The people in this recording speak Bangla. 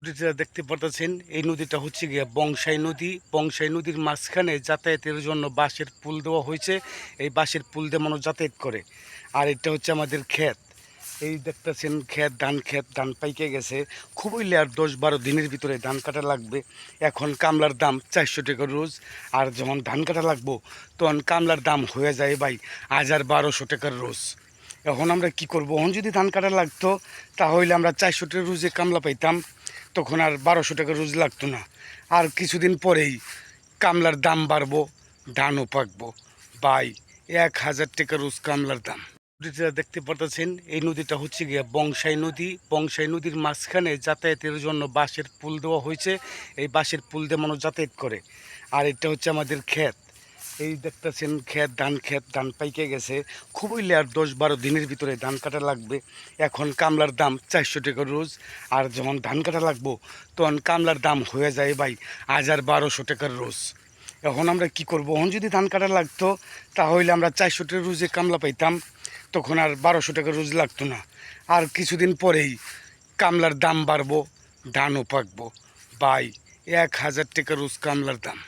নদীটা দেখতে পারতেছেন, এই নদীটা হচ্ছে গিয়ে বংশাই নদী। বংশাই নদীর মাঝখানে যাতায়াতের জন্য বাঁশের পুল দেওয়া হয়েছে। এই বাঁশের পুল দিয়ে মানুষ যাতায়াত করে। আর এটা হচ্ছে আমাদের ক্ষেত। এই দেখতেছেন ক্ষেত, ধান পাইকে গেছে। খুব হইলে আর 10-12 দিনের ভিতরে ধান কাটা লাগবে। এখন কামলার দাম 400 টাকা রোজ। আর যখন ধান কাটা লাগবো তখন কামলার দাম হয়ে যায় ভাই 1000-1200 টাকার রোজ। এখন আমরা কি করব? এখন যদি ধান কাটা লাগতো তাহলে আমরা 400 টাকা রোজে কামলা পাইতাম, তখন আর 1200 টাকা রোজ লাগতো না। আর কিছুদিন পরেই কামলার দাম বাড়বো, ধানও পাকবো ভাই, 1000 টাকা রোজ কামলার দাম। নদীটা দেখতে পারতেছেন, এই নদীটা হচ্ছে গিয়ে বংশাই নদী। বংশাই নদীর মাঝখানে যাতায়াতের জন্য বাঁশের পুল দেওয়া হয়েছে। এই বাঁশের পুল দিয়ে মানুষ যাতায়াত করে। আর এটা হচ্ছে আমাদের ক্ষেত। এই দেখতেছেন ক্ষেত, ধান পাইকে গেছে। খুব হইলে আর 10-12 দিনের ভিতরে ধান কাটা লাগবে। এখন কামলার দাম 400 টাকা রোজ। আর যখন ধান কাটা লাগবো তখন কামলার দাম হয়ে যায় ভাই 1000-1200 টাকার রোজ। এখন আমরা কি করব? এখন যদি ধান কাটা লাগতো তাহলে আমরা 400 টাকা রোজে কামলা পাইতাম, তখন আর 1200 টাকা রোজ লাগতো না। আর কিছুদিন পরেই কামলার দাম বাড়বো, ধানও পাকবো ভাই, 1000 টাকা রোজ কামলার দাম।